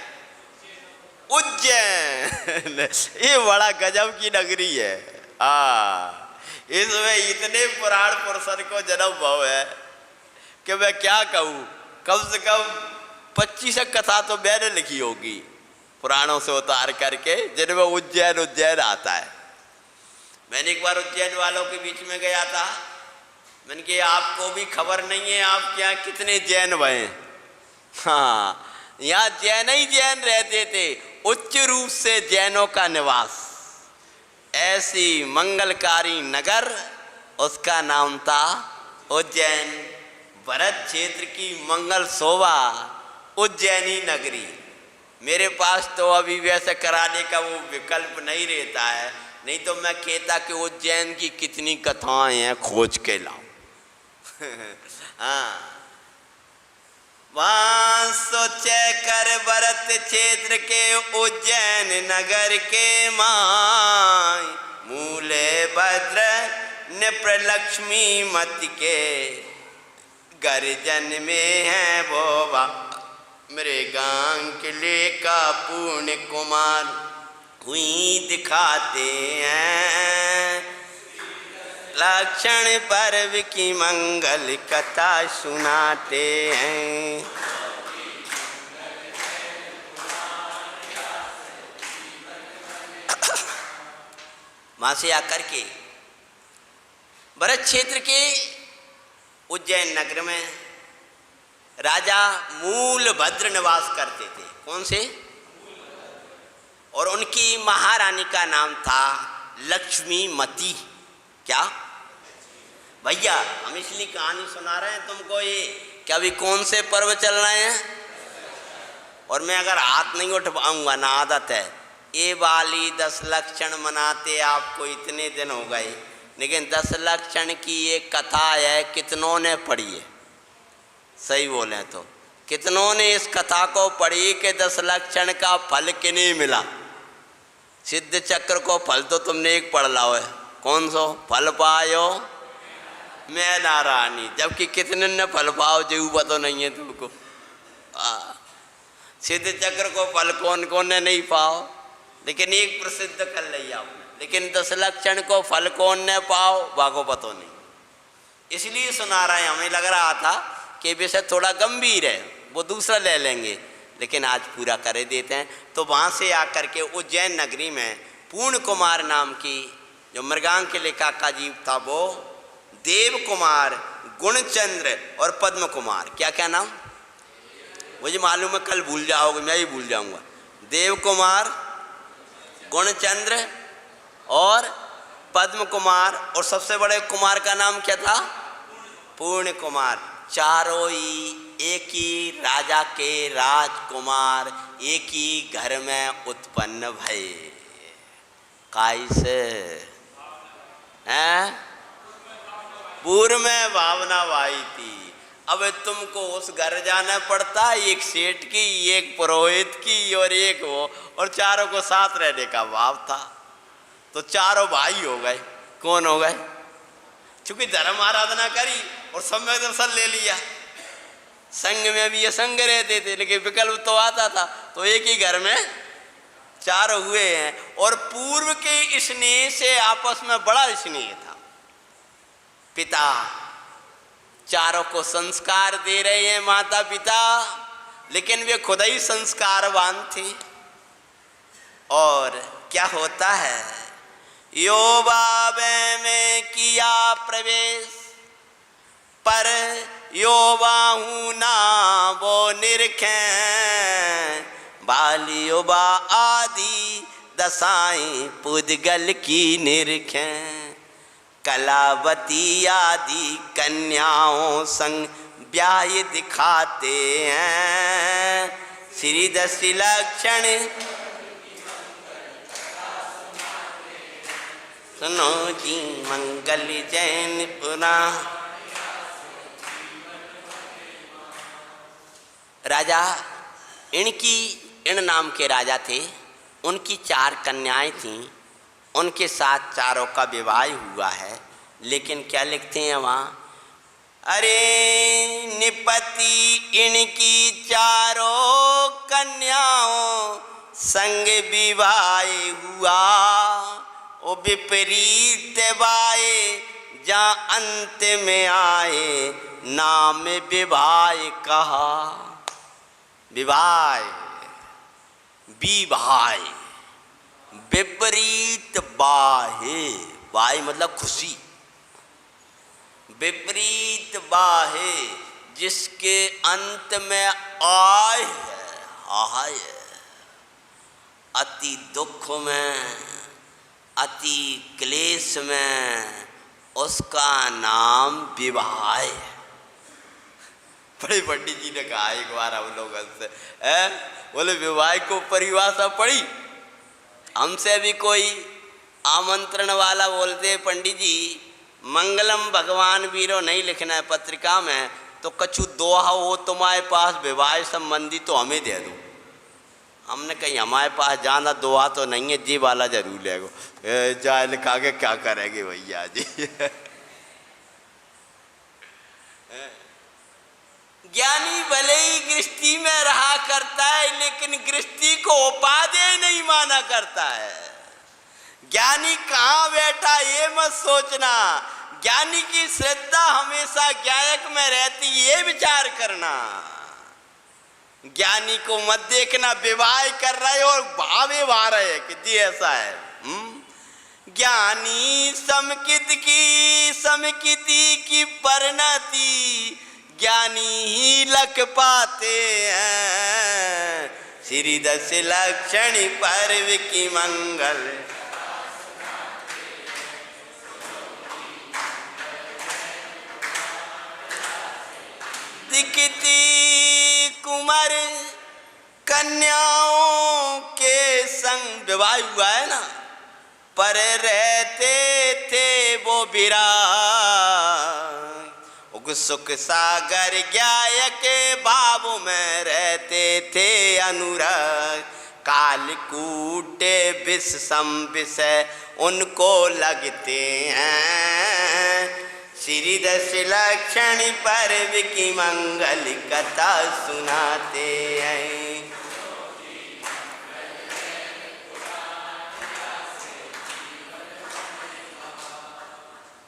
S1: उज्जैन। ये बड़ा गजब की नगरी है। इसमें इतने पुराण पुरुषों को जन्म भाव है कि मैं क्या कहूँ। कम से कम 25 कथा तो मैंने लिखी होगी पुराणों से उतार करके, जिनमें उज्जैन आता है। मैंने एक बार उज्जैन वालों के बीच में गया था। मैंने कहा आपको भी खबर नहीं है आप क्या कितने जैन भये। हाँ, यहाँ जैन ही जैन रहते थे। उच्च रूप से जैनों का निवास। ऐसी मंगलकारी नगर, उसका नाम था उज्जैन। भरत क्षेत्र की मंगल शोभा उज्जैनी नगरी। मेरे पास तो अभी वैसे कराने का वो विकल्प नहीं रहता है, नहीं तो मैं कहता कि उज्जैन की कितनी कथाएं हैं, खोज के लाऊं। हाँ, वहाँ सोचे कर भरत क्षेत्र के उज्जैन नगर के माय मूले भद्र निप्र लक्ष्मी मत के गर्जन में है भोवा मृगांकले का पूर्ण कुमार हुई दिखाते हैं लक्षण पर्व की मंगल कथा सुनाते हैं। वहां से आकर के भरत क्षेत्र के उज्जैन नगर में राजा मूलभद्र निवास करते थे। कौन से? और उनकी महारानी का नाम था लक्ष्मीमती। क्या भैया, हम इसलिए कहानी सुना रहे हैं तुमको ये कि अभी कौन से पर्व चल रहे हैं, और मैं अगर हाथ नहीं उठवाऊंगा ना, आदत है ये वाली 10 लक्षण मनाते आपको इतने दिन हो गए, लेकिन 10 लक्षण की ये कथा है, कितनों ने पढ़ी है? सही बोले तो कितनों ने इस कथा को पढ़ी कि 10 लक्षण का फल किन्हें मिला? सिद्ध चक्र को फल तो तुमने एक पढ़ लाओ है। कौन सो? फल पायो मैं नारायणी। जबकि कितने ने फल पाओ जो पता नहीं है तुमको। सिद्ध चक्र को फल कौन कौन ने नहीं पाओ, लेकिन एक प्रसिद्ध कर लिया आपने। लेकिन 10 लक्षण को फल कौन ने पाओ वाको पतो नहीं। इसलिए सुना रहे हैं। हमें लग रहा था कि विषय थोड़ा गंभीर है, वो दूसरा ले लेंगे, लेकिन आज पूरा कर देते हैं। तो वहाँ से आकर के उज्जैन नगरी में पूर्ण कुमार नाम की जो मृगांक का जीव था, वो देव कुमार, गुणचंद्र और पद्म कुमार। क्या क्या नाम? मुझे मालूम है कल भूल जाओगे, मैं ही भूल जाऊंगा। देव कुमार, गुणचंद्र और पद्म कुमार, और सबसे बड़े कुमार का नाम क्या था? पूर्ण कुमार। चारों ही एक ही राजा के राजकुमार एक ही घर में उत्पन्न भये। कैसे हैं? पूर्व में भावना वाई थी। अब तुमको उस घर जाना पड़ता, एक सेठ की, एक पुरोहित की और एक वो, और चारों को साथ रहने का भाव था। तो चारों भाई हो गए। कौन हो गए? चूंकि धर्म आराधना करी और सम्यक दर्शन ले लिया। संघ में भी ये संघ रहते थे, लेकिन विकल्प तो आता था, तो एक ही घर में चारों हुए हैं। और पूर्व के स्नेह से आपस में बड़ा स्नेह था। पिता चारों को संस्कार दे रहे हैं, माता पिता, लेकिन वे खुद ही संस्कारवान थे। और क्या होता है, यो बाबे में किया प्रवेश, पर यो बाहू ना वो निरखें, बालियो बा आदि दशाएं पुद्गल की निरखें, कलावती आदि कन्याओं संग ब्याह दिखाते हैं, श्री दश लक्षण सुनो जी मंगल जैन पुरा। राजा इन नाम के राजा थे, उनकी 4 कन्याएं थीं, उनके साथ चारों का विवाह हुआ है। लेकिन क्या लिखते हैं वहाँ, अरे निपति इनकी चारों कन्याओं संग विवाह हुआ, ओ विपरीत बाए जहाँ अंत में आए नाम विवाह कहा। विवाह विवाह विपरीत बाहे, बाहे मतलब खुशी, विपरीत बाहे जिसके अंत में आय है, हाय, अति दुख में, अति क्लेश में, उसका नाम विवाह है। बड़े पंडित जी ने कहा एक बार हम लोगों से, बोले विवाह को परिभाषा पढ़ी। हमसे भी कोई आमंत्रण वाला बोलते, पंडित जी मंगलम भगवान वीरो नहीं लिखना है पत्रिका में, तो कछु दोहा हो तुम्हारे पास विवाह संबंधी तो हमें दे दो। हमने कही हमारे पास ज़्यादा दोहा तो नहीं है, जी वाला जरूर लेगो। जाए लिखा के क्या करेंगे भैया जी। ज्ञानी भले ही गृहस्थी में रहा करता है, लेकिन गृहस्थी को उपादेय नहीं माना करता है। ज्ञानी कहाँ बैठा ये मत सोचना, ज्ञानी की श्रद्धा हमेशा ज्ञायक में रहती, ये विचार करना। ज्ञानी को मत देखना विवाह कर रहे और भावे भा रहे कि जी ऐसा है। ज्ञानी समकिति की परिणति ज्ञानी ही लख पाते हैं, श्री दश लक्षण पर्व की मंगल। दिखती कुमार कन्याओं के संग विवाह हुआ है ना, पर रहते थे वो विराग, सुख सागर ज्ञायक भाव में रहते थे अनुराग, कालकूटे विष सम विषय उनको लगते हैं, श्री दश लक्षण पर्व की मंगल कथा सुनाते हैं।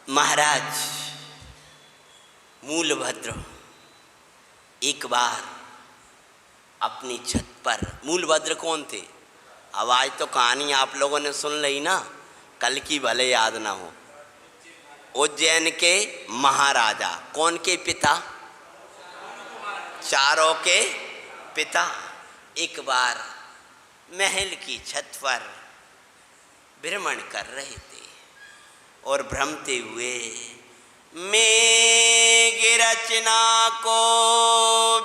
S1: महाराज मूलभद्र एक बार अपनी छत पर, मूलभद्र कौन थे? अब आज तो कहानी आप लोगों ने सुन ली ना, कल की भले याद ना हो। उज्जैन के महाराजा, कौन के पिता? चारों के पिता। एक बार महल की छत पर भ्रमण कर रहे थे और भ्रमते हुए मेघ रचना को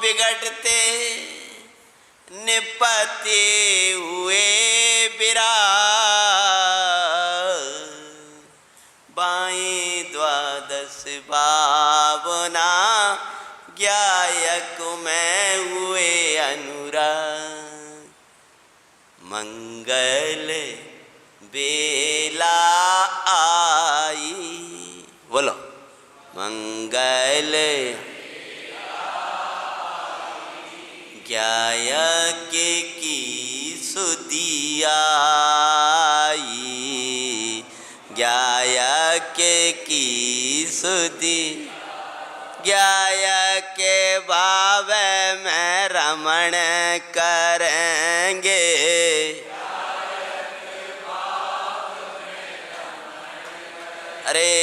S1: बिगड़ते निपते हुए विराग, बाएं द्वादश भावना ज्ञायक में हुए अनुराग, मंगल बेला आई, बोलो मंगल ज्ञायक की सुदियाई, ज्ञायक की सुदी, ज्ञायक भाव में रमण करेंगे, अरे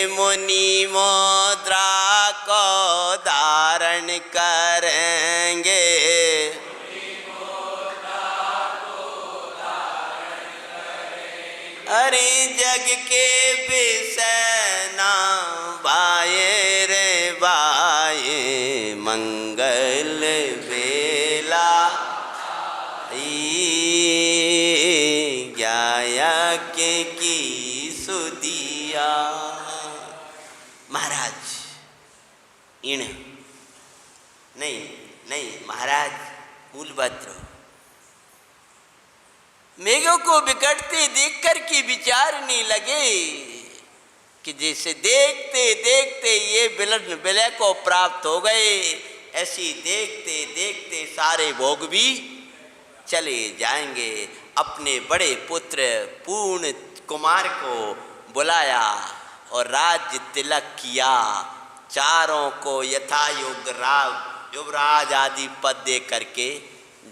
S1: मुनि मुद्रा को धारण करेंगे, अरे जग के विषय ना बाये रे बाये, मंगल बेला ज्ञायक की सुदिया। महाराज इण नहीं महाराज मूलभद्र, मेघों को बिगड़ते देखकर के विचारने लगे कि जैसे देखते देखते ये विलय को प्राप्त हो गए, ऐसी देखते देखते सारे भोग भी चले जाएंगे। अपने बड़े पुत्र पूर्ण कुमार को बुलाया और राज्य तिलक किया, चारों को यथा युवराज आदि पद दे करके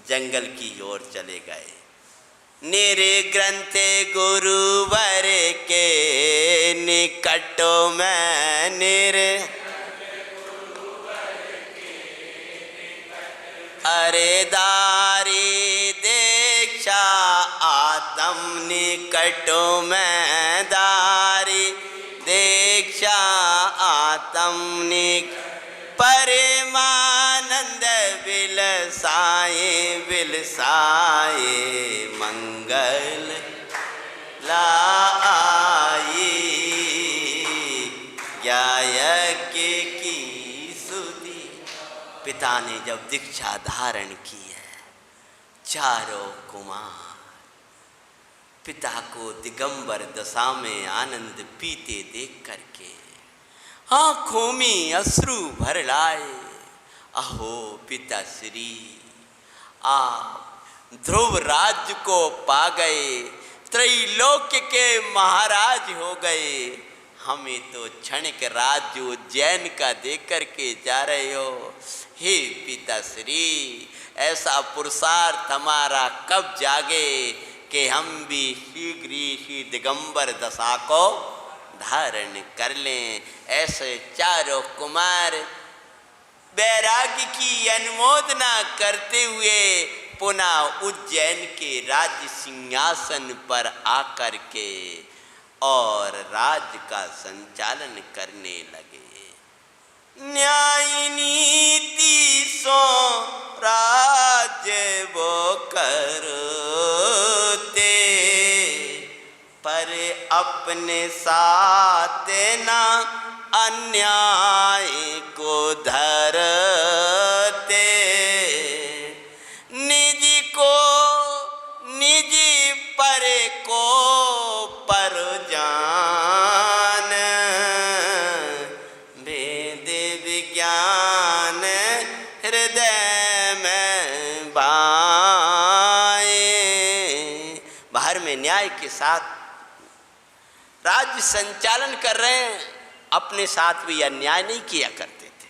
S1: जंगल की ओर चले गए। निरे ग्रंथ गुरुवर के निकटों में निरे, अरे दारी दीक्षा आत्म निकटों में, दारी दीक्षा आत्म निक, परमानंद विलसाए विलसाए, मंगल लाई ज्ञायक की सुधि। पिता ने जब दीक्षा धारण की है, चारों कुमार पिता को दिगंबर दशा में आनंद पीते देख करके आँखों में अश्रु भर लाए। अहो पिताश्री, आप ध्रुव राज्य को पा गए, त्रैलोक्य के महाराज हो गए, हमें तो क्षणिक राज्य उज्जैन का देख करके जा रहे हो। हे पिताश्री, ऐसा पुरुषार्थ हमारा कब जागे कि हम भी शीघ्र ही दिगंबर दशा को धारण कर लें। ऐसे चारों कुमार वैराग्य की अनुमोदना करते हुए पुनः उज्जैन के राज्य सिंहासन पर आकर के और राज्य का संचालन करने लगे। न्याय नीति सो राज्य वो करते, पर अपने साथ ना अन्याय को धरते, निजी को निजी पर को पर जान, वेद विज्ञान हृदय में बाए। बाहर में न्याय के साथ राज्य संचालन कर रहे हैं, अपने साथ भी अन्याय नहीं किया करते थे,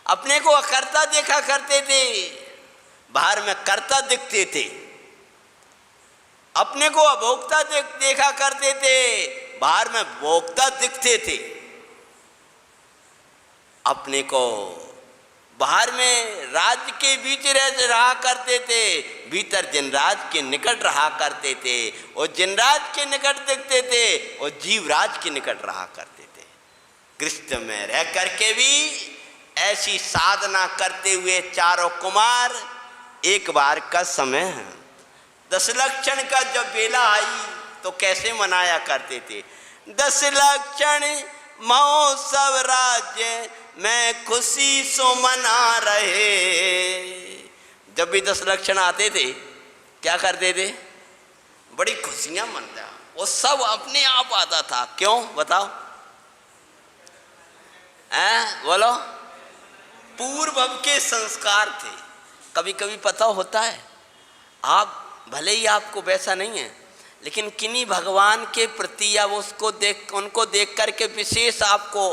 S1: अपने को अकर्ता देखा करते थे, बाहर में कर्ता दिखते थे, अपने को अभोक्ता देखा करते थे, बाहर में भोक्ता दिखते थे। अपने को बाहर में राज्य के बीच रहा करते थे, भीतर जिनराज के निकट रहा करते थे, और जिनराज के निकट दिखते थे और जीवराज के निकट रहा करते थे। गृहस्थ में रह करके भी ऐसी साधना करते हुए चारों कुमार एक बार का समय है, दशलक्षण का जब बेला आई तो कैसे मनाया करते थे। दशलक्षण महोत्सव राज्य में खुशी सो मना रहे। जब भी दशलक्षण आते थे क्या करते थे? बड़ी खुशियां मनता, वो सब अपने आप आता था। क्यों बताओ? बोलो। पूर्व के संस्कार थे। कभी कभी पता होता है, आप भले ही आपको वैसा नहीं है, लेकिन किन्हीं भगवान के प्रति या उनको देख करके विशेष आपको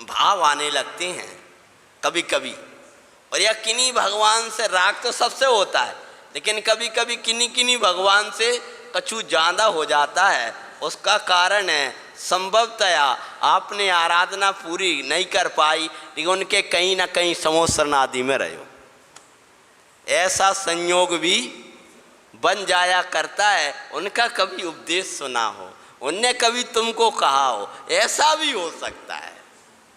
S1: भाव आने लगते हैं कभी कभी। और या किन्हीं भगवान से राग तो सबसे होता है, लेकिन कभी कभी किन्हीं भगवान से कछु ज़्यादा हो जाता है। उसका कारण है संभवतया आपने आराधना पूरी नहीं कर पाई, लेकिन उनके कहीं ना कहीं समोसरण आदि में रहे हो। ऐसा संयोग भी बन जाया करता है। उनका कभी उपदेश सुना हो, उनने कभी तुमको कहा हो, ऐसा भी हो सकता है।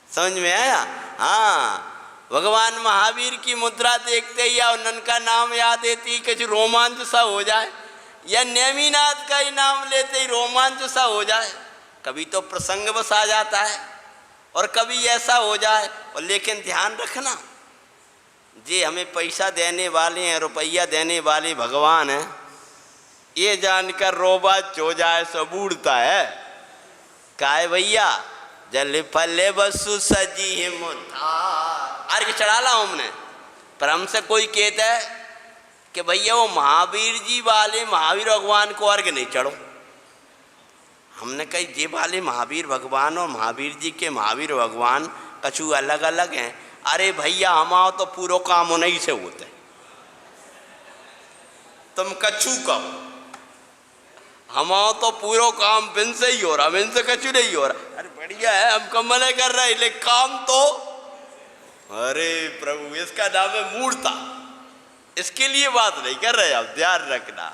S1: समझ में आया? हाँ, भगवान महावीर की मुद्रा देखते ही या उनका नाम याद देते ही कुछ रोमांच सा हो जाए, या नेमिनाथ का ही नाम लेते ही रोमांच सा हो जाए। कभी तो प्रसंग बस आ जाता है और कभी ऐसा हो जाए। और लेकिन ध्यान रखना, जे हमें पैसा देने वाले हैं, रुपया देने वाले भगवान हैं, ये जानकर रोबाच हो जाए सब उड़ता है। काय भैया जल फले बसु सजी है मुद्दा अर्घ चढ़ा ला हमने। पर हमसे कोई कहता है कि भैया वो महावीर जी वाले महावीर भगवान को अर्घ नहीं चढ़ो। हमने कही ये वाले महावीर भगवान और महावीर जी के महावीर भगवान कछु अलग अलग हैं। अरे भैया हमारा तो पूरा काम उन्हीं से होता है, तुम कछु कहो। हमारा तो पूरा काम बिन से ही हो रहा, बिन से कछु नहीं हो रहा। अरे बढ़िया है, हम कमले कर रहे हैं, लेकिन काम तो, अरे प्रभु इसका नाम है मूर्ता। इसके लिए बात नहीं कर रहे, आप ध्यान रखना।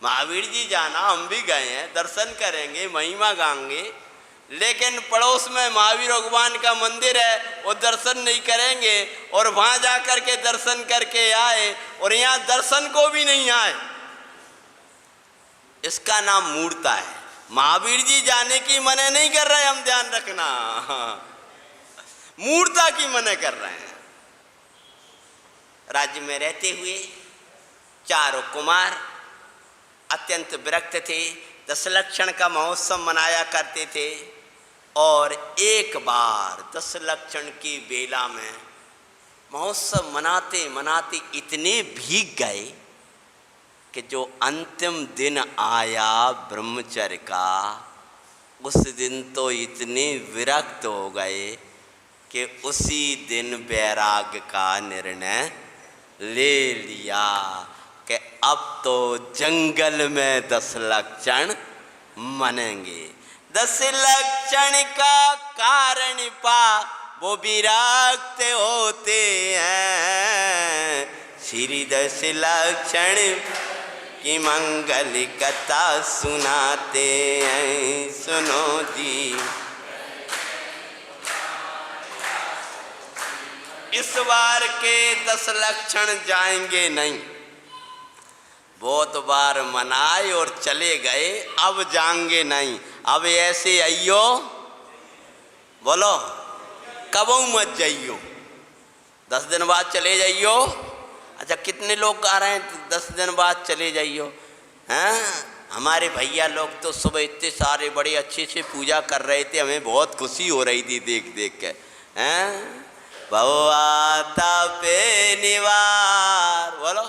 S1: महावीर जी जाना, हम भी गए हैं, दर्शन करेंगे, महिमा गाएंगे, लेकिन पड़ोस में महावीर भगवान का मंदिर है, वो दर्शन नहीं करेंगे और वहां जा करके दर्शन करके आए और यहाँ दर्शन को भी नहीं आए। इसका नाम मूर्ता है। महावीर जी जाने की मने नहीं कर रहे, हम ध्यान रखना, मूर्ता की मने कर रहे हैं। राज्य में रहते हुए चारों कुमार अत्यंत विरक्त थे, दशलक्षण का महोत्सव मनाया करते थे। और एक बार दशलक्षण की बेला में महोत्सव मनाते मनाते इतने भीग गए कि जो अंतिम दिन आया ब्रह्मचर्य का, उस दिन तो इतने विरक्त हो गए कि उसी दिन वैराग्य का निर्णय ले लिया कि अब तो जंगल में दशलक्षण मनेंगे। दशलक्षण का कारण पा वो विरक्त होते हैं, श्री दशलक्षण की मंगल कथा सुनाते हैं। सुनो जी, इस बार के दशलक्षण जाएंगे नहीं। बहुत बार मनाए और चले गए, अब जाएंगे नहीं। अब ऐसे आइयो, बोलो कबू मत जाइयो, 10 दिन बाद चले जाइयो। अच्छा कितने लोग आ रहे हैं 10 दिन बाद चले जाइयो? हैं, हमारे भैया लोग तो सुबह इतने सारे बड़े अच्छे से पूजा कर रहे थे, हमें बहुत खुशी हो रही थी देख देख के। हैं, भवाता पे निवार, बोलो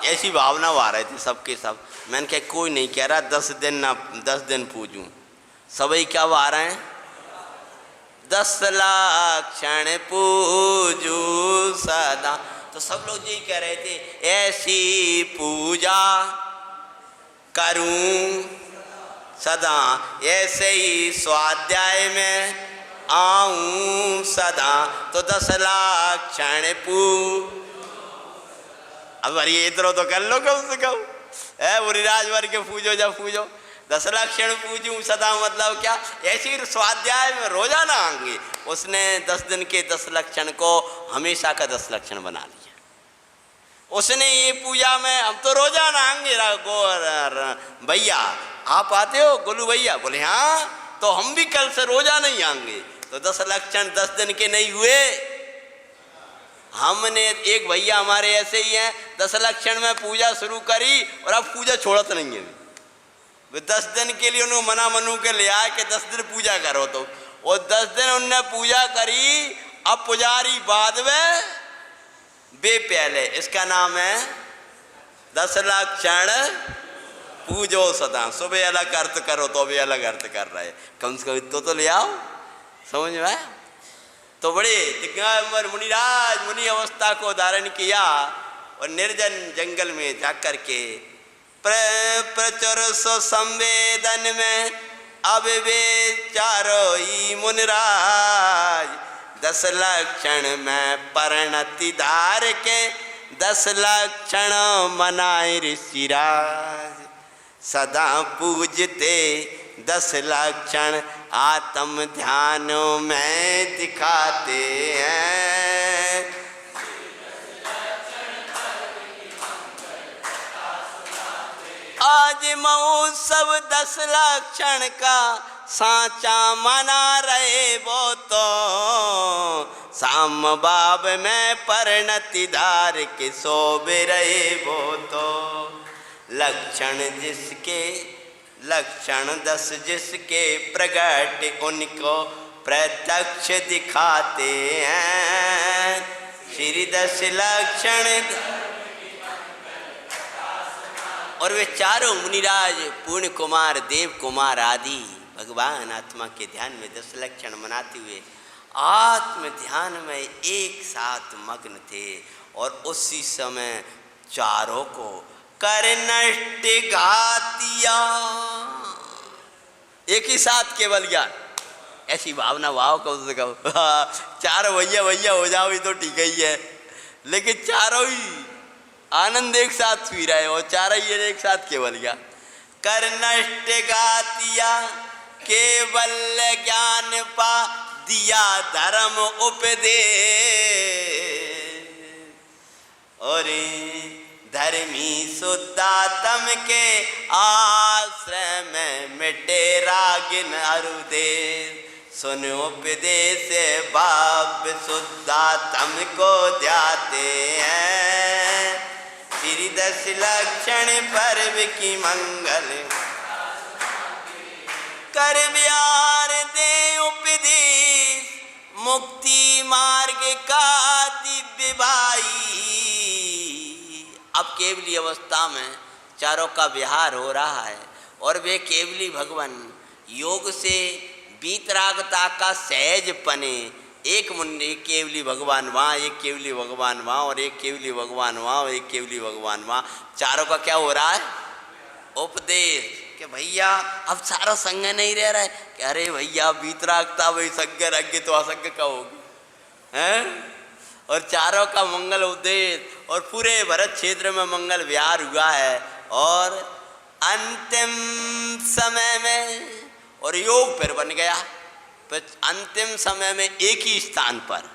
S1: ऐसी भावना आ रही थी सबके सब। मैंने कहा कोई नहीं कह रहा 10 दिन ना 10 दिन पूजूं, सभी क्या आ रहे हैं 10,00,000 पूजू सदा। तो सब लोग यही कह रहे थे, ऐसी पूजा करूं सदा, ऐसे ही स्वाध्याय में आऊं सदा। तो 10,00,000 पूज, अब अरे इधर तो कर लो कम से कम, मुरिराज वर के पूजो जब पूजो। 10,00,000 पूजूं सदा मतलब क्या? ऐसी स्वाध्याय में रोजाना आएंगे। उसने 10 दिन के 10,00,000 को हमेशा का 10,00,000 बना लिया। उसने ये पूजा में हम तो रोजाना आएंगे। भैया आप आते हो गोलू भैया? बोले हाँ, तो हम भी कल से रोजाना ही आएंगे। तो 10,00,000 10 दिन के नहीं हुए, हमने एक भैया हमारे ऐसे ही हैं, 10 लक्षण में पूजा शुरू करी और अब पूजा छोड़त नहीं है। वे 10 दिन के लिए उन्होंने मना मनू के ले आए कि 10 दिन पूजा करो, तो वो 10 दिन उनने पूजा करी। अब पुजारी बाद में बे पहले, इसका नाम है 10 लक्षण पूजो सदा। सुबह अलग अर्थ करो तो भी अलग अर्थ कर रहे, कम से कम तो ले आओ, समझ में आया? तो बड़े दिगंबर मुनिराज मुनि अवस्था को धारण किया और निर्जन जंगल में जाकर के प्रचुर सो संवेदन में अब वे चारो ही मुनिराज 10 लक्षण में परिणति धार के 10 लक्षण मनाए ऋषिराज। सदा पूजते 10 लक्षण आत्म ध्यान में दिखाते हैं। आज महोत्सव 10 लक्षण का सांचा मना रहे वो तो साम बाब में परिणति धार के सोबे रहे वो तो। लक्षण जिसके लक्षण 10 जिसके प्रगट उनको प्रत्यक्ष दिखाते हैं। श्री 10 लक्षण और वे चारों मुनिराज पूर्ण कुमार देव कुमार आदि भगवान आत्मा के ध्यान में 10 लक्षण मनाते हुए आत्म ध्यान में एक साथ मग्न थे। और उसी समय चारों को कर नष्ट घातिया, एक ही साथ केवल ज्ञान, ऐसी भावना भाव कहो। चारों भैया भैया हो जाओ ही तो ठीक ही है, लेकिन चारों ही आनंद एक साथ पी रहे और चारों ही एक साथ केवल ज्ञान। कर नष्ट घातिया केवल ज्ञान पा दिया धर्म उपदेश। और धर्मी शुद्धात्म के आश्रय में मिटे रागिन अरुदेश। सुन उपदेश बाप शुद्धात्म को ध्याते हैं। श्री 10 लक्षण पर्व की मंगल कर प्यार दे उपदेश। मुक्ति मार्ग का दिव्य भाई। अब केवली अवस्था में चारों का विहार हो रहा है और वे केवली भगवान योग से बीतरागता का सहज पने। एक मुंडे केवली भगवान वहाँ, एक केवली भगवान वहाँ, और एक केवली भगवान वहाँ, और एक केवली भगवान वहाँ। चारों का क्या हो रहा है? उपदेश कि भैया अब सारा संग नहीं रह रहा है कि अरे भैया बीतरागता वही संग रंगे तो असंग का होगी हैं। और चारों का मंगल उपदेश और पूरे भरत क्षेत्र में मंगल विहार हुआ है। और अंतिम समय में और योग फिर बन गया। फिर अंतिम समय में एक ही स्थान पर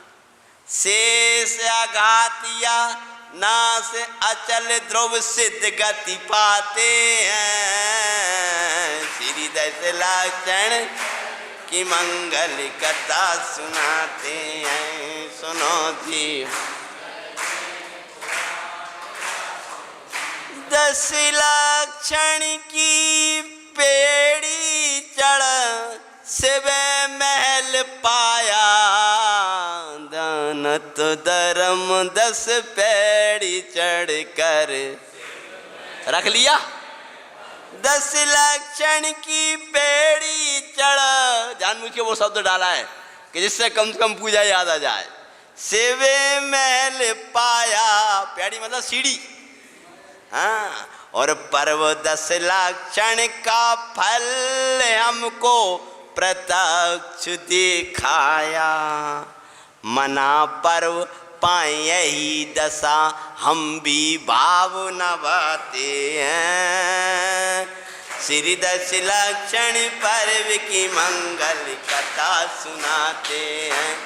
S1: शेष आघातिया नाश अचल ध्रुव सिद्ध गति पाते हैं। श्री 10 लक्षण की मंगल कथा सुनाते हैं। सुनो जी 10 लक्षण की पेड़ी चढ़ शिव महल पाया। दानत धर्म 10 पेड़ी चढ़ कर रख लिया। 10 लक्षण की पेड़ी चढ़, जानबूझ के वो शब्द डाला है कि जिससे कम से कम पूजा याद आ जाए। शिव महल पाया, पेड़ी मतलब सीढ़ी। हाँ, और पर्व 10 लक्षण का फल हमको प्रत्यक्ष दिखाया। मना पर्व पाए यही दशा हम भी भाव नभाते हैं। श्री 10 लक्षण पर्व की मंगल कथा सुनाते हैं।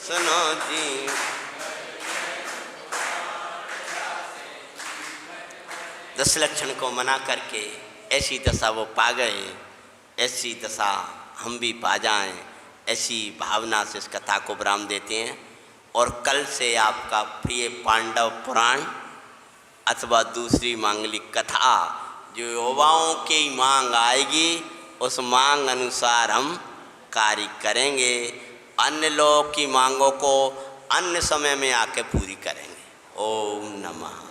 S1: सुनो जी 10 लक्षण को मना करके ऐसी दशा वो पा गए, ऐसी दशा हम भी पा जाएं, ऐसी भावना से इस कथा को विराम देते हैं। और कल से आपका प्रिय पांडव पुराण अथवा दूसरी मांगलिक कथा जो युवाओं की मांग आएगी उस मांग अनुसार हम कार्य करेंगे। अन्य लोगों की मांगों को अन्य समय में आके पूरी करेंगे। ओम नमः।